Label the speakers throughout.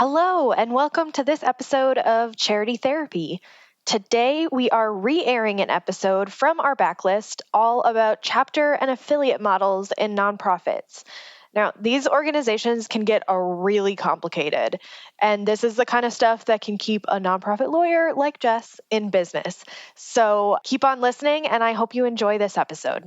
Speaker 1: Hello, and welcome to this episode of Charity Therapy. Today, we are re-airing an episode from our backlist all about chapter and affiliate models in nonprofits. Now, these organizations can get really complicated, and this is the kind of stuff that can keep a nonprofit lawyer like Jess in business. So keep on listening, and I hope you enjoy this episode.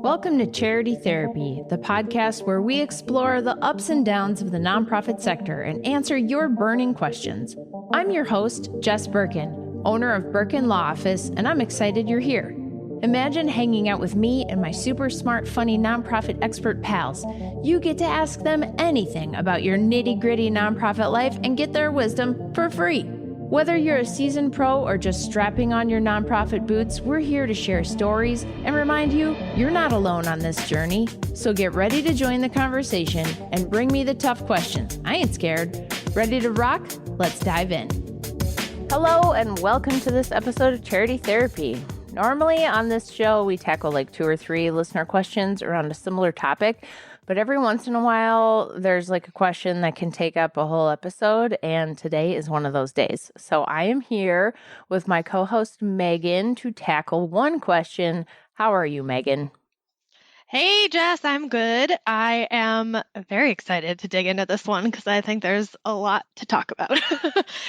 Speaker 2: Welcome to Charity Therapy, the podcast where we explore the ups and downs of the nonprofit sector and answer your burning questions. I'm your host, Jess Birkin, owner of Birkin Law Office, and I'm excited you're here. Imagine hanging out with me and my super smart, funny nonprofit expert pals. You get to ask them anything about your nitty-gritty nonprofit life and get their wisdom for free. Whether you're a seasoned pro or just strapping on your nonprofit boots, we're here to share stories and remind you you're not alone on this journey. So get ready to join the conversation and bring me the tough questions. I ain't scared. Ready to rock? Let's dive in. Hello and welcome to this episode of Charity Therapy. Normally on this show, we tackle like 2 or 3 listener questions around a similar topic. But every once in a while, there's like a question that can take up a whole episode, and today is one of those days. So I am here with my co-host, Megan, to tackle one question. How are you, Megan?
Speaker 3: Hey, Jess, I'm good. I am very excited to dig into this one because I think there's a lot to talk about.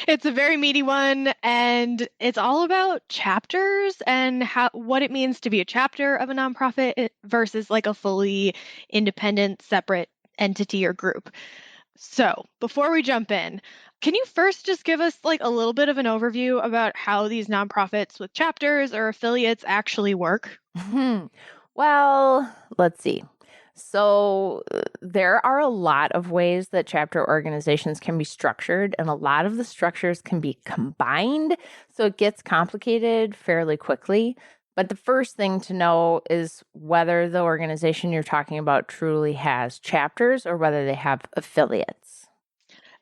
Speaker 3: It's a very meaty one, and it's all about chapters and what it means to be a chapter of a nonprofit versus like a fully independent, separate entity or group. So before we jump in, can you first just give us like a little bit of an overview about how these nonprofits with chapters or affiliates actually work?
Speaker 2: Well, let's see. So there are a lot of ways that chapter organizations can be structured, and a lot of the structures can be combined. So it gets complicated fairly quickly. But the first thing to know is whether the organization you're talking about truly has chapters or whether they have affiliates.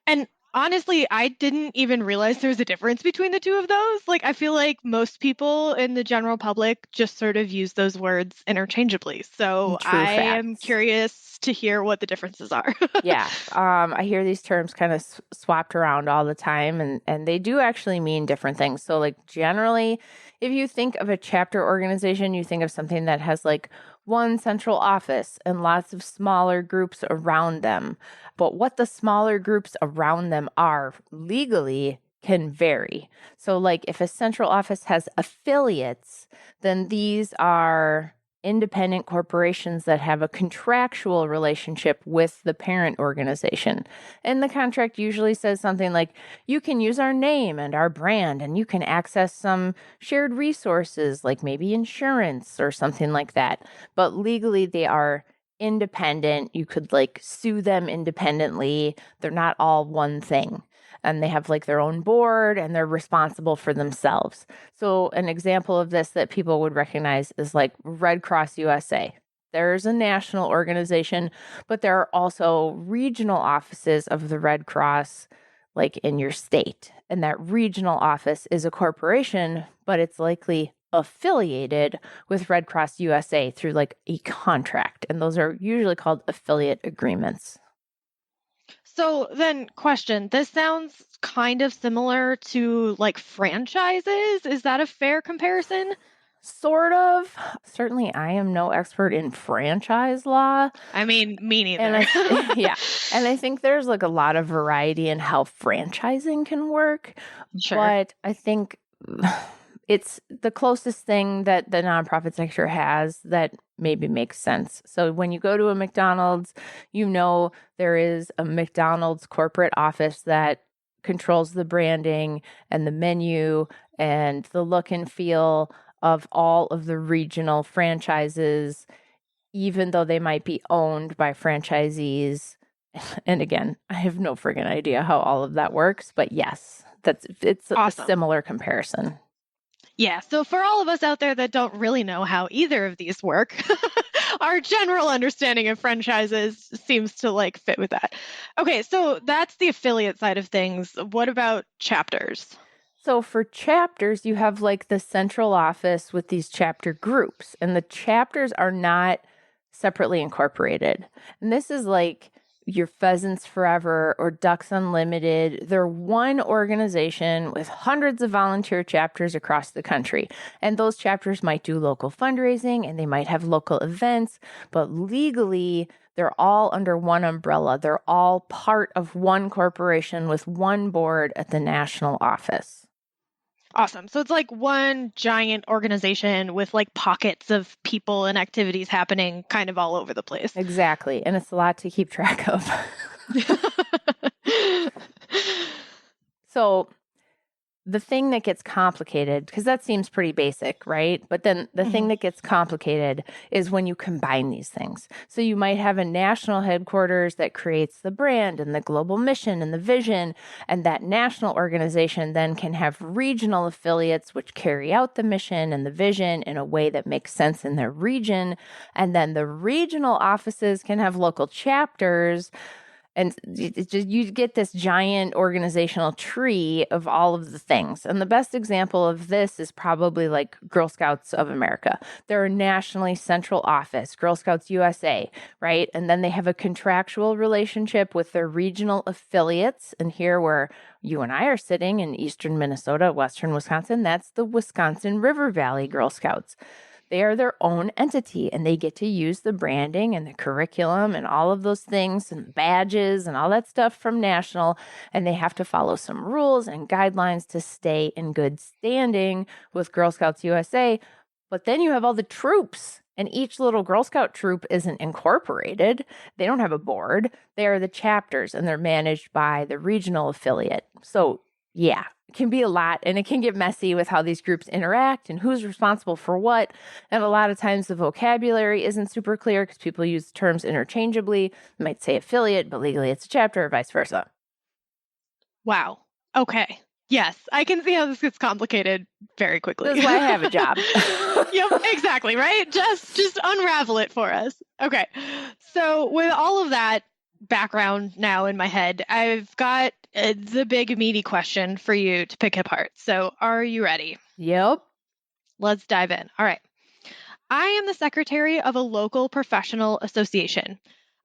Speaker 3: And honestly, I didn't even realize there was a difference between the two of those. Like, I feel like most people in the general public just sort of use those words interchangeably. So I am curious to hear what the differences are.
Speaker 2: Yeah. I hear these terms kind of swapped around all the time, and they do actually mean different things. So like generally, if you think of a chapter organization, you think of something that has like one central office and lots of smaller groups around them. But what the smaller groups around them are legally can vary. So like if a central office has affiliates, then these are independent corporations that have a contractual relationship with the parent organization. And the contract usually says something like, you can use our name and our brand, and you can access some shared resources, like maybe insurance or something like that. But legally, they are independent. You could like sue them independently. They're not all one thing. And they have like their own board and they're responsible for themselves. So an example of this that people would recognize is like Red Cross USA. There's a national organization, but there are also regional offices of the Red Cross, like in your state. And that regional office is a corporation, but it's likely affiliated with Red Cross USA through like a contract. And those are usually called affiliate agreements.
Speaker 3: So then question, this sounds kind of similar to like franchises. Is that a fair comparison?
Speaker 2: Sort of. Certainly, I am no expert in franchise law.
Speaker 3: I mean, me neither.
Speaker 2: And I think there's like a lot of variety in how franchising can work.
Speaker 3: Sure.
Speaker 2: But I think it's the closest thing that the nonprofit sector has that maybe makes sense. So when you go to a McDonald's, you know there is a McDonald's corporate office that controls the branding and the menu and the look and feel of all of the regional franchises, even though they might be owned by franchisees. And again, I have no friggin' idea how all of that works, but yes, it's awesome. A similar comparison.
Speaker 3: Yeah, so for all of us out there that don't really know how either of these work, our general understanding of franchises seems to like fit with that. Okay, so that's the affiliate side of things. What about chapters?
Speaker 2: So for chapters, you have like the central office with these chapter groups, and the chapters are not separately incorporated. And this is like your Pheasants Forever or Ducks Unlimited. They're one organization with hundreds of volunteer chapters across the country. And those chapters might do local fundraising and they might have local events, but legally, they're all under one umbrella. They're all part of one corporation with one board at the national office.
Speaker 3: Awesome. So it's like one giant organization with like pockets of people and activities happening kind of all over the place.
Speaker 2: Exactly. And it's a lot to keep track of. So the thing that gets complicated, because that seems pretty basic, right? But then the thing that gets complicated is when you combine these things. So you might have a national headquarters that creates the brand and the global mission and the vision, and that national organization then can have regional affiliates which carry out the mission and the vision in a way that makes sense in their region. And then the regional offices can have local chapters. And you get this giant organizational tree of all of the things. And the best example of this is probably like Girl Scouts of America. They're a nationally central office, Girl Scouts USA, right? And then they have a contractual relationship with their regional affiliates. And here where you and I are sitting in eastern Minnesota, western Wisconsin, that's the Wisconsin River Valley Girl Scouts. They are their own entity and they get to use the branding and the curriculum and all of those things and badges and all that stuff from national. And they have to follow some rules and guidelines to stay in good standing with Girl Scouts USA. But then you have all the troops, and each little Girl Scout troop isn't incorporated. They don't have a board. They are the chapters and they're managed by the regional affiliate. So yeah, it can be a lot and it can get messy with how these groups interact and who's responsible for what. And a lot of times the vocabulary isn't super clear because people use terms interchangeably. They might say affiliate, but legally it's a chapter or vice versa.
Speaker 3: Wow. Okay. Yes, I can see how this gets complicated very quickly.
Speaker 2: This is why I have a job.
Speaker 3: Yep, exactly, right? Just unravel it for us. Okay. So with all of that background now in my head, I've got the big meaty question for you to pick apart. So are you ready?
Speaker 2: Yep.
Speaker 3: Let's dive in. All right. I am the secretary of a local professional association.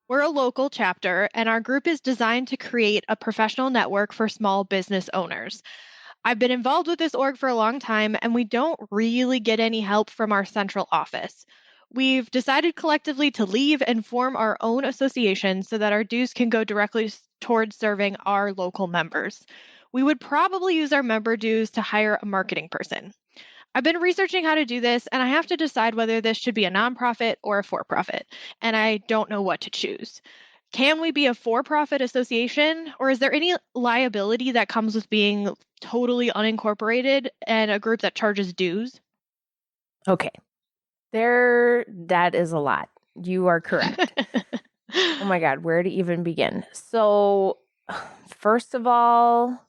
Speaker 3: We're a local chapter, and our group is designed to create a professional network for small business owners. I've been involved with this org for a long time, and we don't really get any help from our central office. We've decided collectively to leave and form our own association so that our dues can go directly towards serving our local members. We would probably use our member dues to hire a marketing person. I've been researching how to do this, and I have to decide whether this should be a nonprofit or a for profit, and I don't know what to choose. Can we be a for profit association, or is there any liability that comes with being totally unincorporated and a group that charges dues?
Speaker 2: Okay. That is a lot. You are correct. Oh my God, where to even begin? So, first of all,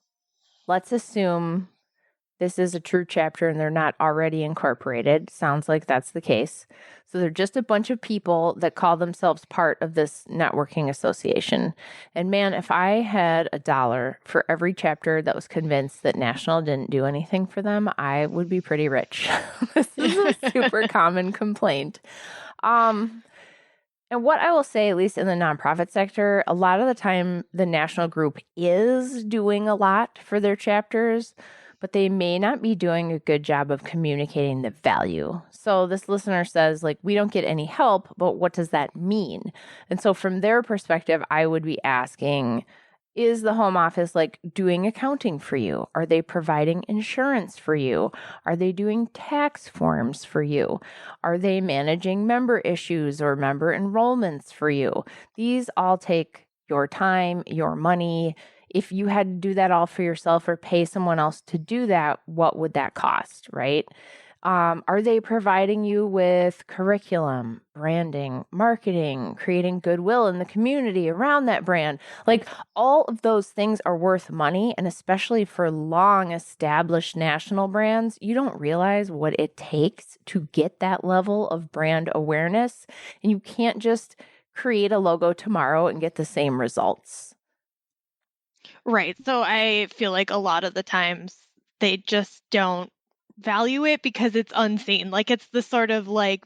Speaker 2: let's assume this is a true chapter and they're not already incorporated. Sounds like that's the case. So they're just a bunch of people that call themselves part of this networking association. And man, if I had $1 for every chapter that was convinced that National didn't do anything for them, I would be pretty rich. This is a super common complaint. And what I will say, at least in the nonprofit sector, a lot of the time the national group is doing a lot for their chapters, but they may not be doing a good job of communicating the value. So this listener says, like, we don't get any help, but what does that mean? And so from their perspective, I would be asking, is the home office like doing accounting for you? Are they providing insurance for you? Are they doing tax forms for you? Are they managing member issues or member enrollments for you? These all take your time, your money. If you had to do that all for yourself or pay someone else to do that, what would that cost, right? Are they providing you with curriculum, branding, marketing, creating goodwill in the community around that brand? Like all of those things are worth money. And especially for long established national brands, you don't realize what it takes to get that level of brand awareness. And you can't just create a logo tomorrow and get the same results.
Speaker 3: Right. So I feel like a lot of the times they just don't value it because it's unseen. Like it's the sort of like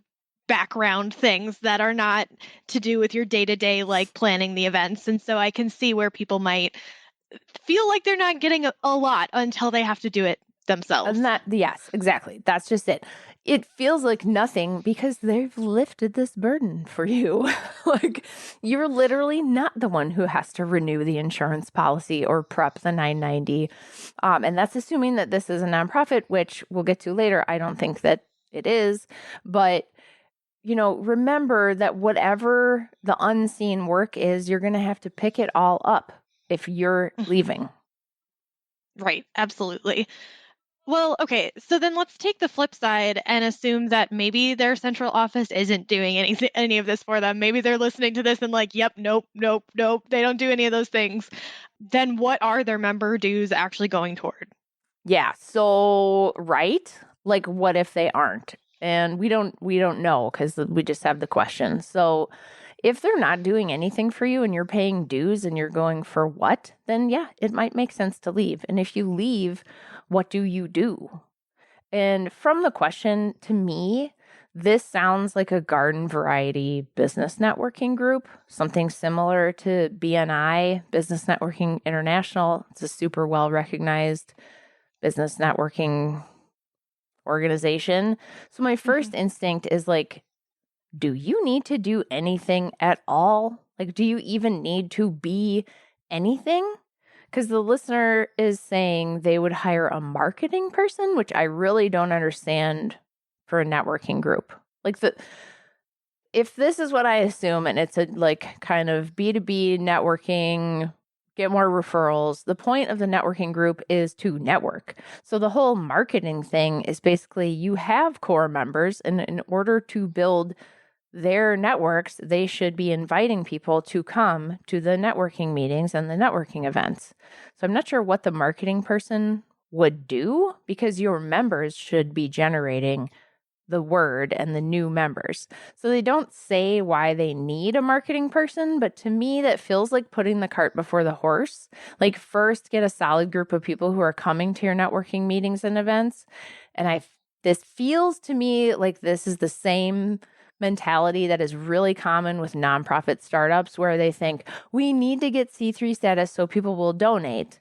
Speaker 3: background things that are not to do with your day-to-day, like planning the events. And so I can see where people might feel like they're not getting a lot until they have to do it themselves.
Speaker 2: And yes, exactly. That's just it. It feels like nothing because they've lifted this burden for you. Like, you're literally not the one who has to renew the insurance policy or prep the 990. And that's assuming that this is a nonprofit, which we'll get to later. I don't think that it is. But, remember that whatever the unseen work is, you're going to have to pick it all up if you're leaving.
Speaker 3: Right. Absolutely. Well, okay, so then let's take the flip side and assume that maybe their central office isn't doing any of this for them. Maybe they're listening to this and like, yep, nope, they don't do any of those things. Then what are their member dues actually going toward?
Speaker 2: Yeah, so right? Like what if they aren't? And we don't know because we just have the question. So if they're not doing anything for you and you're paying dues and you're going for what, then yeah, it might make sense to leave. And if you leave, what do you do? And from the question, to me, this sounds like a garden variety business networking group, something similar to BNI, Business Networking International. It's a super well recognized business networking organization. So my first instinct is like, do you need to do anything at all? Like, do you even need to be anything? Because the listener is saying they would hire a marketing person, which I really don't understand for a networking group. Like, if this is what I assume and it's a like kind of B2B networking, get more referrals, the point of the networking group is to network. So the whole marketing thing is basically you have core members, and in order to build their networks, they should be inviting people to come to the networking meetings and the networking events. So I'm not sure what the marketing person would do because your members should be generating the word and the new members. So they don't say why they need a marketing person, but to me, that feels like putting the cart before the horse. Like, first get a solid group of people who are coming to your networking meetings and events. And this feels to me like this is the same mentality that is really common with nonprofit startups where they think we need to get C3 status so people will donate.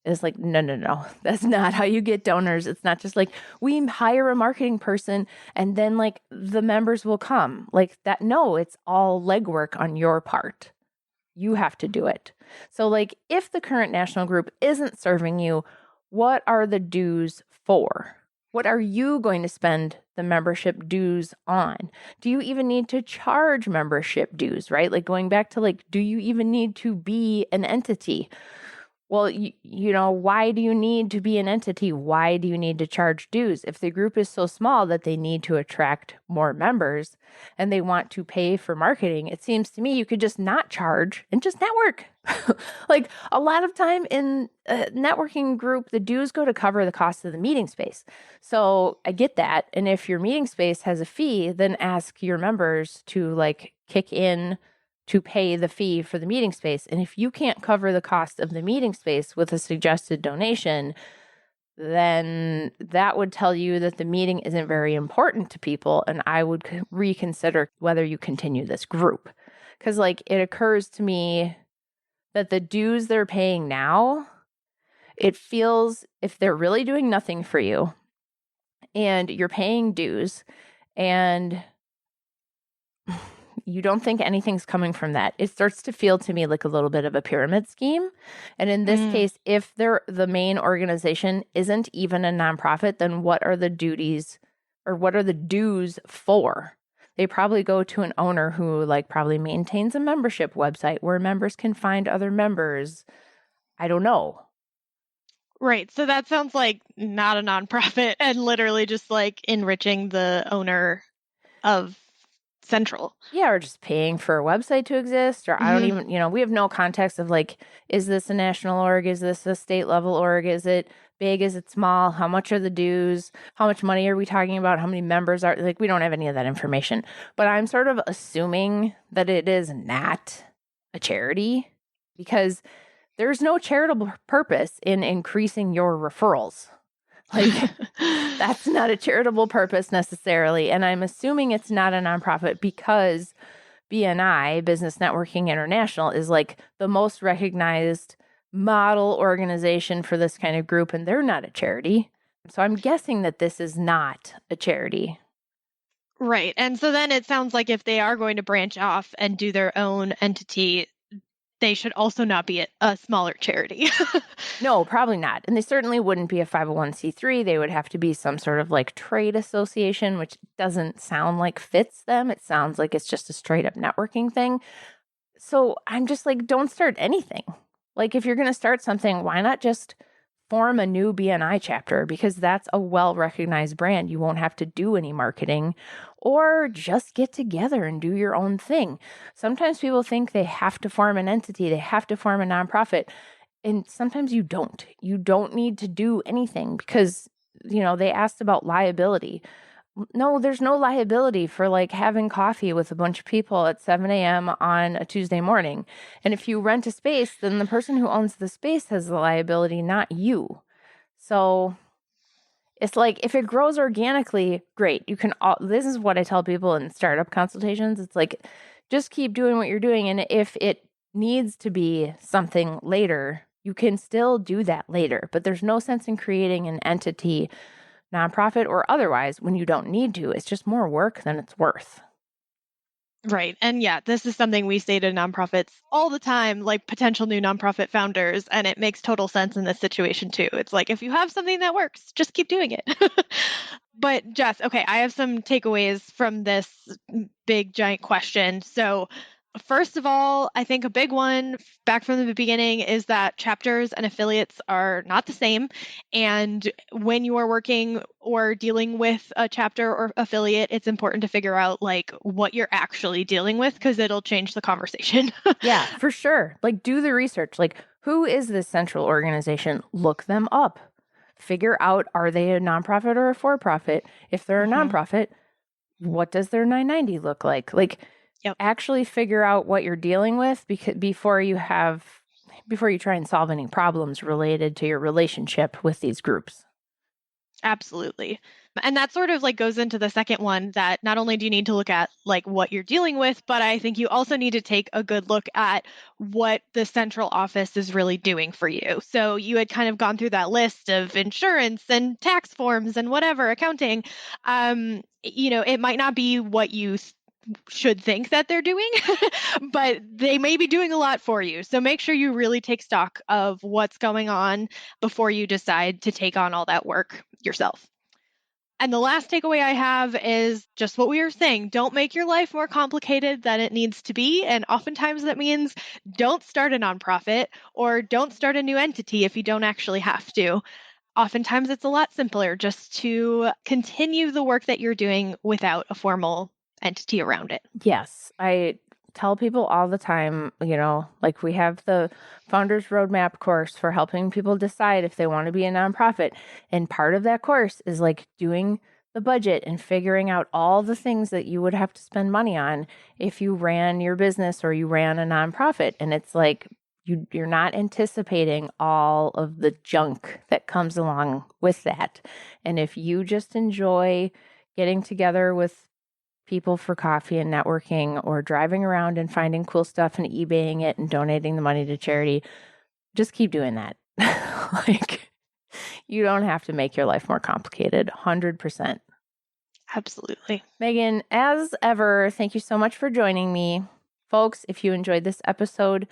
Speaker 2: It's like, no. That's not how you get donors. It's not just like we hire a marketing person and then like the members will come like that. No, it's all legwork on your part. You have to do it. So like if the current national group isn't serving you, what are the dues for? What are you going to spend the membership dues on? Do you even need to charge membership dues, right? Like going back to like, do you even need to be an entity? Well, why do you need to be an entity? Why do you need to charge dues? If the group is so small that they need to attract more members and they want to pay for marketing, it seems to me you could just not charge and just network. Like a lot of time in a networking group, the dues go to cover the cost of the meeting space. So I get that. And if your meeting space has a fee, then ask your members to like kick in to pay the fee for the meeting space. And if you can't cover the cost of the meeting space with a suggested donation, then that would tell you that the meeting isn't very important to people. And I would reconsider whether you continue this group. Because like it occurs to me that the dues they're paying now, it feels if they're really doing nothing for you and you're paying dues and you don't think anything's coming from that, it starts to feel to me like a little bit of a pyramid scheme. And in this case, if the main organization isn't even a nonprofit, then what are the duties or what are the dues for? They probably go to an owner who like probably maintains a membership website where members can find other members. I don't know.
Speaker 3: Right. So that sounds like not a nonprofit and literally just like enriching the owner of Central.
Speaker 2: Yeah, or just paying for a website to exist, or I don't even, we have no context of like, is this a national org? Is this a state level org? Is it big? Is it small? How much are the dues? How much money are we talking about? How many members are like, we don't have any of that information, but I'm sort of assuming that it is not a charity because there's no charitable purpose in increasing your referrals. Like, that's not a charitable purpose necessarily. And I'm assuming it's not a nonprofit because BNI, Business Networking International, is like the most recognized model organization for this kind of group, and they're not a charity. So I'm guessing that this is not a charity.
Speaker 3: Right. And so then it sounds like if they are going to branch off and do their own entity, they should also not be a smaller charity.
Speaker 2: No, probably not. And they certainly wouldn't be a 501c3. They would have to be some sort of like trade association, which doesn't sound like fits them. It sounds like it's just a straight up networking thing. So I'm just like, don't start anything. Like, if you're going to start something, why not just form a new BNI chapter? Because that's a well-recognized brand. You won't have to do any marketing, or just get together and do your own thing. Sometimes people think they have to form an entity, they have to form a nonprofit. And sometimes you don't. You don't need to do anything because, they asked about liability. No, there's no liability for like having coffee with a bunch of people at 7 a.m. on a Tuesday morning. And if you rent a space, then the person who owns the space has the liability, not you. So it's like, if it grows organically, great. This is what I tell people in startup consultations. It's like, just keep doing what you're doing. And if it needs to be something later, you can still do that later. But there's no sense in creating an entity, nonprofit or otherwise, when you don't need to. It's just more work than it's worth.
Speaker 3: Right. And yeah, this is something we say to nonprofits all the time, like potential new nonprofit founders. And it makes total sense in this situation too. It's like, if you have something that works, just keep doing it. But Jess, okay, I have some takeaways from this big, giant question. So first of all, I think a big one back from the beginning is that chapters and affiliates are not the same. And when you are working or dealing with a chapter or affiliate, it's important to figure out like what you're actually dealing with, because it'll change the conversation.
Speaker 2: Yeah, for sure. Like, do the research. Like, who is this central organization? Look them up. Figure out, are they a nonprofit or a for-profit? If they're a nonprofit, what does their 990 look like? Like, actually figure out what you're dealing with before you try and solve any problems related to your relationship with these groups.
Speaker 3: Absolutely. And that sort of like goes into the second one, that not only do you need to look at like what you're dealing with, but I think you also need to take a good look at what the central office is really doing for you. So you had kind of gone through that list of insurance and tax forms and whatever, accounting. It might not be what you should think that they're doing, but they may be doing a lot for you. So make sure you really take stock of what's going on before you decide to take on all that work yourself. And the last takeaway I have is just what we were saying. Don't make your life more complicated than it needs to be. And oftentimes that means don't start a nonprofit or don't start a new entity if you don't actually have to. Oftentimes it's a lot simpler just to continue the work that you're doing without a formal entity around it.
Speaker 2: Yes, I tell people all the time, like, we have the Founders Roadmap course for helping people decide if they want to be a nonprofit. And part of that course is like doing the budget and figuring out all the things that you would have to spend money on if you ran your business or you ran a nonprofit. And it's like, you're not anticipating all of the junk that comes along with that. And if you just enjoy getting together with people for coffee and networking, or driving around and finding cool stuff and eBaying it and donating the money to charity, just keep doing that. Like, you don't have to make your life more complicated. 100%.
Speaker 3: Absolutely.
Speaker 2: Megan, as ever, thank you so much for joining me. Folks, if you enjoyed this episode,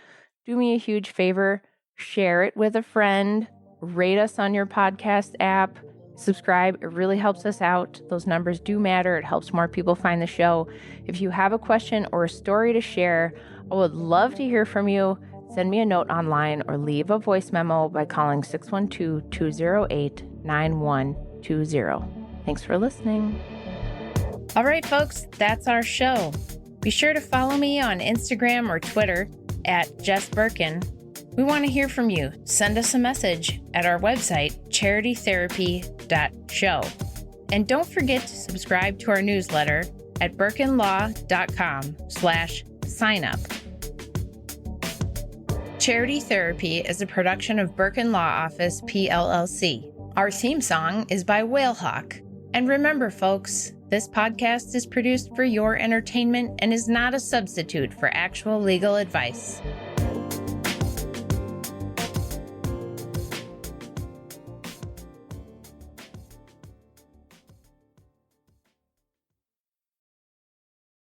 Speaker 2: do me a huge favor, share it with a friend, rate us on your podcast app, subscribe. It really helps us out. Those numbers do matter. It helps more people find the show. If you have a question or a story to share, I would love to hear from you. Send me a note online or leave a voice memo by calling 612-208-9120. Thanks for listening. All right, folks, that's our show. Be sure to follow me on Instagram or Twitter at Jess Birkin. We want to hear from you. Send us a message at our website, charitytherapy.show. And don't forget to subscribe to our newsletter at birkinlaw.com/signup. Charity Therapy is a production of Birkin Law Office, PLLC. Our theme song is by Whalehawk. And remember, folks, this podcast is produced for your entertainment and is not a substitute for actual legal advice.